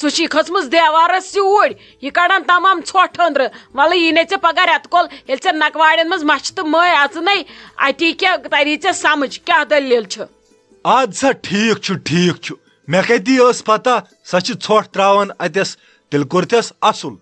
ژٕ کھٔژمٕژ دیوارس یوٗرۍ یہِ کڑان تمام ژھۄٹھ أنٛدرٕ وَلہٕ یی نَے ژےٚ پگاہ رٮ۪تہٕ کول ییٚلہِ ژےٚ نکواڑٮ۪ن منٛز مَچھِ تہٕ مٔہۍ اژنَے اَتی کیٛاہ تری ژےٚ سمجھ کیٛاہ دٔلیٖل چھِ اد سا ٹھیٖک چھُ مےٚ کَتی ٲس پتہ سۄ چھِ ژھۄٹھ تراوان اتٮ۪س تیٚلہِ کوٚرتھس اصل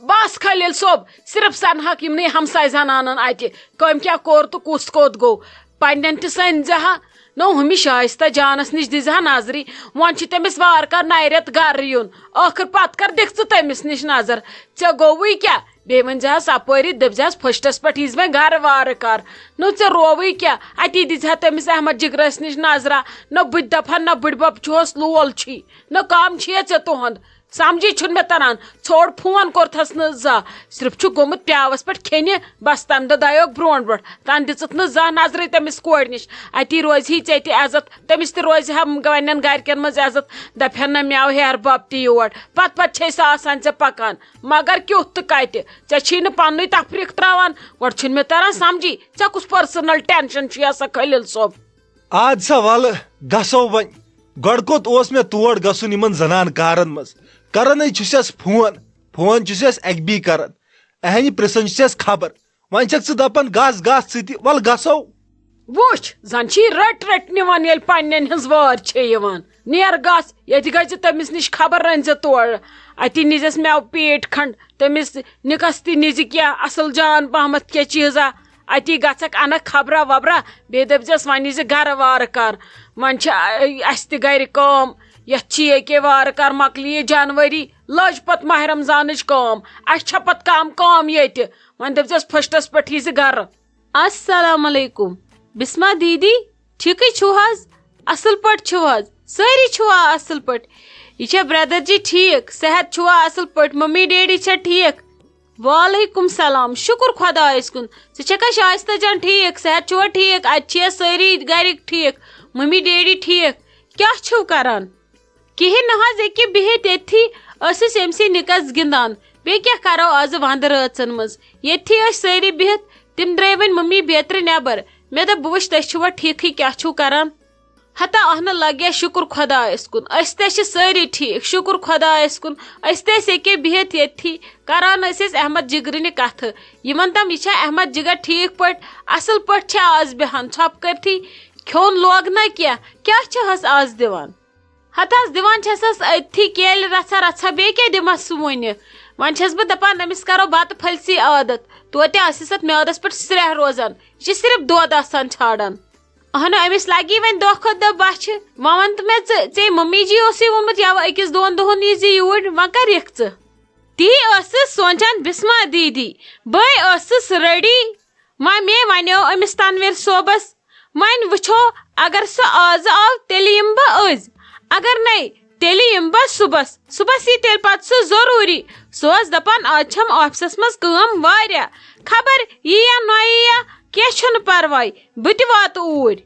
بس خلیل صٲب صرف سنہک یِمنٕے ہمساے زنانن اتہِ کٔمۍ کیٛاہ کوٚر تہٕ کُس کوٚت گوٚو پننٮ۪ن تہِ سٲنۍ زِ ہا نو ہُمِس شائستہ جانس نِش دِزِ ہا نظرِ وۄنۍ چھُ تٔمِس وارٕ کار نَیہِ رٮ۪تہٕ گرٕ یُن ٲخٕر پتہٕ کر دِکھ ژٕ تٔمِس نِش نظر ژےٚ گوٚوٕے کیٛاہ بیٚیہِ ؤنۍ زِ ہس اپٲری دٔپزِہس فٔسٹس پٮ۪ٹھ ییٖزِ وۄنۍ گرٕ وارٕ کار نو ژےٚ رووٕے کیٛاہ اتی دِزِ ہا تٔمِس احمد جگرس نِش نظرا نہ بہٕ تہِ دپہٕ ہا نہ بٕڈبب چھُہس لول چھُے نہ کم چھُیا ژےٚ تُہُنٛد سمجھی چھُنہٕ مےٚ تران ژھوڑ فون کوٚرتھس نہٕ زانٛہہ صرف چھُ گوٚمُت پیاوس پٮ۪ٹھ کھٮ۪نہِ بس تمہِ دۄہ دایوکھ برونٛٹھ برونٛٹھ تنہٕ دِژٕتھ نہٕ زانٛہہ نظرٕے تٔمِس کورِ نِش اتی روزِ ہی ژےٚ تہِ عزت تٔمِس تہِ روزِ ہا پننٮ۪ن گرِکٮ۪ن منٛز عزت دپہن نہ مےٚ آو ہیر بب تہِ یور پتہٕ چھے سۄ آسان ژےٚ پکان مگر کیُتھ تہٕ کتہِ ژےٚ چھی نہٕ پننُے تفریٖق تراوان گۄڈٕ چھُنہٕ مےٚ تران سمجھی ژےٚ کُس پٔرسنل ٹینشن چھُ سا خلیل صٲب اد سا ولہٕ گژھو وۄنۍ گۄڈٕ کوٚت اوس مےٚ تور گژھُن یِمن زنان کارن منٛز کرنے چھُسس فون چھُسس اکہِ بی کران اہنہِ پرژھان چھُسس خبر وۄنۍ چھکھ ژٕ دپان گژھ ژٕ تہِ ول گژھو وٕچھ زن چھی رٔٹۍ رٔٹۍ نِوان ییٚلہِ پننٮ۪ن ہٕنٛز وٲرۍ چھے یِوان نیر گژھ ییٚتہِ گژھِ تٔمِس نِش خبر رٔنۍ زِ تورٕ اتی نِزٮ۪س مٮ۪وٕ پیٖٹ کھنٛڈ تٔمِس نِکس تہِ نِزِ کینٛہہ اصل جان پہمتھ کینٛہہ چیٖزا اتی گژھکھ انکھ خبرا وبرا بیٚیہِ دٔپزٮ۪س وۄنۍ ییٖزِ گرٕ وارٕ کار وۄنۍ چھِ اسہِ تہِ گرِ کٲم یتھ چھِ ییٚکے وارٕ کار مۄکلہِ جنؤری لٔج پتہٕ ماہ رمضانٕچ کٲم اسہِ چھےٚ پتہٕ کم کٲم ییٚتہِ وۄنۍ دٔپزٮ۪س فٔسٹس پٮ۪ٹھ ییٖزِ گرٕ السلام علیکم بسما دیدی ٹھیکٕے چھُو حظ اصل پٲٹھۍ چھُو حظ سٲری چھُوا اصل پٲٹھۍ یہ چھا برٛدر جی ٹھیک صحت چھُوا اصل پٲٹھۍ ممی ڈیڈی چھا ٹھیک وعلیکم السلام شکر خۄدایس کُن ژٕ چھکھا شائستہ جان ٹھیک صحت چھُوا ٹھیک اتہِ چھِیا سٲری گرِکۍ ٹھیک ممی ڈیڈی ٹھیک کیٛاہ چھِو کران کہیٖنۍ نہ حظ ییٚکیٛاہ بِہِتھ ییٚتھی ٲسۍ أمسٕے نِکس گِنٛدان بیٚیہِ کیٛاہ کرو آز ونٛدٕ رٲژن منٛز ییٚتھی ٲسۍ سٲری بِہِتھ تِم درٛاے وۄنۍ ممی بیترِ نٮ۪بر مےٚ دوٚپ بہٕ وٕچھِ تُہۍ چھِوا ٹھیٖکھٕے کیٛاہ چھِو کران ہتا اہنہٕ لگیا شکر خۄدایس کُن أسۍ تہِ چھِ سٲری ٹھیٖک شکر خۄدایس کُن أسۍ تہِ ٲسۍ ییٚکیٛاہ بِہِتھ ییٚتھی کران ٲسۍ أسۍ احمد جگرٕنہِ کتھٕ یہِ وَن تم یہِ چھا احمد جگر ٹھیٖک پٲٹھۍ اصل پٲٹھۍ چھا آز بیٚہان ژھۄپہٕ کٔرتھی کھیوٚن لوگ نہ کیٛاہ چھِہس آز دِوان ہتہٕ حظ دِوان چھسس أتھی کیلہِ رژھا رژھا بیٚیہِ کیٛاہ دِمس سُہ وُنہِ وۄنۍ چھس بہٕ دپان أمِس کرو بتہٕ پھٔلۍسٕے عادت توتہِ آسٮ۪س اتھ میادس پٮ۪ٹھ سرٛیٚہہ روزان یہِ چھِ صرف دۄد آسان ژھانڈان اہنو أمِس لگی وۄنۍ دۄہ کھۄتہٕ دۄہ بچھِ وۄنۍ ون تہٕ مےٚ ژےٚ ممی جی اوسُے ووٚنمُت یوٕ أکِس دۄن دۄہن یی زِ یوٗرۍ وۄنۍ کر یِکھ ژٕ تی ٲسٕس سونچان بسما دیدی بہٕ ٲسٕس ریڈی وۄنۍ مے ونیو أمِس تنویر صٲبس وۄنۍ وٕچھو اگر سُہ آز آو تیٚلہِ یِمہٕ بہٕ أزۍ اگر نَے تیٚلہِ یِمہٕ بہٕ صُبحس یی تیٚلہِ پتہٕ سُہ ضروٗری سُہ اوس دپان آز چھم آفسس منٛز کٲم واریاہ خبر یی یا نہ یی یا کینٛہہ چھُنہٕ پرواے بہٕ تہِ واتہٕ اوٗرۍ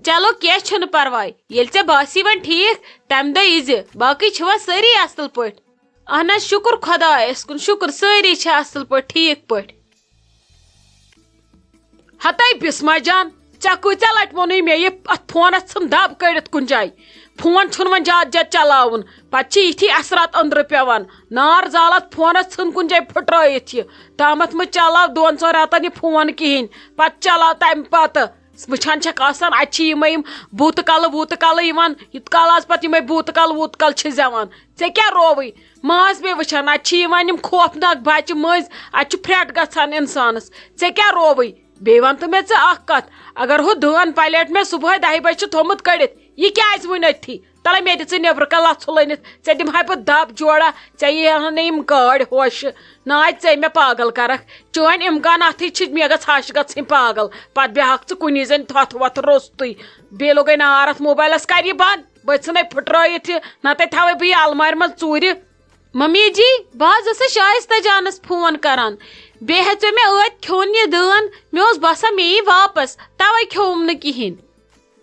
چلو کینٛہہ چھُنہٕ پرواے ییٚلہِ ژےٚ باسی وۄنۍ ٹھیٖک تمہِ دۄہ ییٖزِ باقٕے چھِوا سٲری اصل پٲٹھۍ اہن حظ شکر خۄدایس کُن شکر سٲری چھِ اصل پٲٹھۍ ٹھیٖک پٲٹھۍ ہتے بسما جان ژےٚ کۭژاہ لٹہِ ووٚنُے مےٚ یہِ اتھ فونس ژھٕن دب کٔڑِتھ کُنہِ جایہِ فون چھُنہٕ وۄنۍ زیادٕ چلاوُن پتہٕ چھِ یِتھی اثرات أنٛدرٕ پیٚوان نار زالت فونس ژھٕن کُنہِ جایہِ پھٕٹرٲیِتھ یہِ تامتھ مہ چلاو 2-4 رٮ۪تن یہِ فون کِہینۍ پتہٕ چلاو تمہِ پتہٕ وٕچھان چھکھ آسان اتہِ چھِ یِمے یِم بوٗتہٕ کلہٕ یِوان یوٗت کال آز پتہٕ یِمے بوٗتہٕ کل چھِ زٮ۪وان ژےٚ کیٛاہ رووٕے ماز بیٚیہِ وٕچھان اتہِ چھِ یِوان یِم خوفناک بچہِ مٔنٛزۍ اتہِ چھُ پھرٛٮ۪ٹ گژھان انسانس ژےٚ کیٛاہ رووٕے بیٚیہِ ون تہٕ مےٚ ژٕ اکھ کتھ اگر ہُہ دٲن پلیٹ مےٚ صبحٲے 10 بجہِ چھُ تھوٚمُت کٔڑِتھ یہِ کیٛازِ وٕنۍ أتھی تلے مےٚ دِ ژٕ نیبرٕ کل لژھُ لٲنِتھ ژےٚ دِمہٕ ہا بہٕ دب جوڑا ژےٚ یی ہا نہٕ یِم گٲڑۍ ہوشہِ ناے ژےٚ مےٚ پاگل کرکھ چٲنۍ امکاناتھٕے چھِ مےٚ گژھ ہش گژھٕنۍ پاگل پتہٕ بیٚہکھ ژٕ کُنی زٔنۍ تھوٚتھ وۄتھ روٚستُے بیٚیہِ لوگے نار اتھ موبایلس کر یہِ بنٛد بہٕ ژھٕنے پھٕٹرٲیِتھ یہِ نتہٕ تھاوے بہٕ یہِ المارِ منٛز ژوٗرِ ممی جی بہٕ حظ ٲسٕس شائستہ جانس فون کران بیٚیہِ ہیژیو مےٚ ٲدۍ کھیوٚن یہِ دٲن مےٚ اوس باسان مےٚ یی واپس توے کھیوٚوُم نہٕ کِہینۍ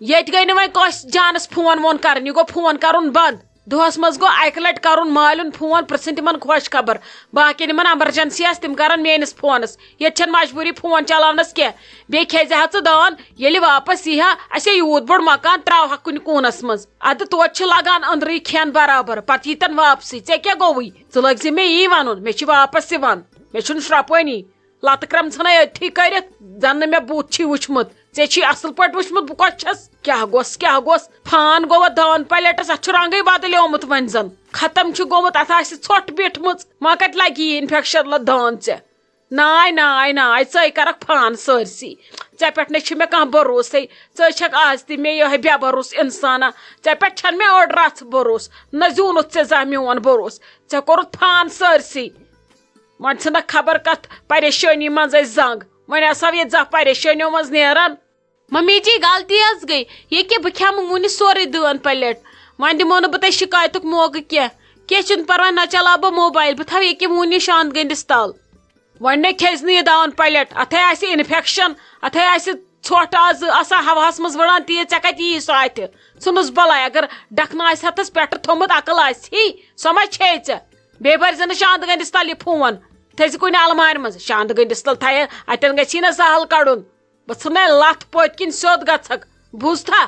ییٚتہِ گٔے نہٕ وۄنۍ کٲنٛسہِ جانس فون وون کرٕنۍ یہِ گوٚو فون کرُن بنٛد دہس مز گو اکہ لٹ کرن مالن فون پرژھن تمن خوش خبر باقی یمن ایمرجنسی آس تم کرن میٲنس فونس یت چھن مجبوری فون چلاونس کی بیٚیہِ کھیزِ ہا ژٕ دان ییٚلہِ واپس یی ہا اسے یوٗت بوٚڑ مکان تراوہا کُنہِ کوٗنس منٛز ادٕ توتہِ چھُ لگان أنٛدرٕے کھٮ۪ن برابر پتہٕ ییٖتن واپسٕے ژےٚ کیٛاہ گوٚوُے ژٕ لٲگۍ زِ مےٚ یی ونُن مےٚ چھِ واپس یِوان مےٚ چھُنہٕ شرٛۄپٲنی لتہٕ کرم ژھٕنَے أتھی کٔرِتھ زن نہٕ مےٚ بُتھ چھی وٕچھمُت ژےٚ چھی اصل پٲٹھۍ وٕچھمُت بہٕ کۄس چھس کیٛاہ گوٚس فان گوٚو دان پلیٹس اتھ چھُ رنگٕے بدلیومُت وۄنۍ زن ختم چھُ گوٚمُت اتھ آسہِ ژھۄٹھ بیٖٹھمٕژ ما کتہِ لگی یہِ انفیکشن دان ژےٚ ناے ژٕے کرکھ فان سٲرسٕے ژےٚ پٮ۪ٹھ نَے چھُ مےٚ کانٛہہ بروسے ژٕ چھکھ آز تہِ مےٚ یِہے بے بروس انسانا ژےٚ پٮ۪ٹھ چھنہٕ مےٚ أڑ رژھ بروس نہ زیوٗنُتھ ژےٚ زانٛہہ میون بروس ژےٚ کوٚرُتھ فان سٲرسٕے وۄنۍ ژھٕنکھ خبر کتھ پریشٲنی منٛز ٲسۍ زنٛگ وۄنۍ آسو ییٚتہِ زانٛہہ پریشٲنیو منٛز نیران ممی جی غلطی حظ گئی یہ کہ بہٕ کھٮ۪مہٕ وُنہِ سورُے دٲن پلیٹ وۄنۍ دِمو نہٕ بہٕ تۄہہِ شکایتُک موقعہٕ کینٛہہ چھُنہٕ پرواے نہ چلاو بہٕ موبایل بہٕ تھاوٕ ییٚکیٛاہ وُنہِ شانٛد گٔنٛڈِس تل وۄنۍ نَے کھیٚزِ نہٕ یہِ دان پلیٹ اتھے آسہِ انفیکشن اتھے آسہِ ژھۄٹھ آز آسان ہوہس منٛز وٕڑان تیٖژ ژےٚ کتہِ یی سۄ اتھِ ژھٕنُس بلاے اگر ڈکھنہٕ آسہِ ہتس پٮ۪ٹھٕ تھوٚمُت عقل آسہِ سۄ ما چھے ژےٚ بیٚیہِ بٔرزِ نہٕ شانٛد گٔنٛڈِس تل یہِ فون تھٲیزِ کُنہِ المارِ منٛز شانٛد گٔنٛڈِس تل تھایہِ اتٮ۪ن گژھی نہ سہل کڑُن بہٕ ژھٕنَے لتھ پٔتۍ کِنۍ سیوٚد گژھکھ بوٗزتھا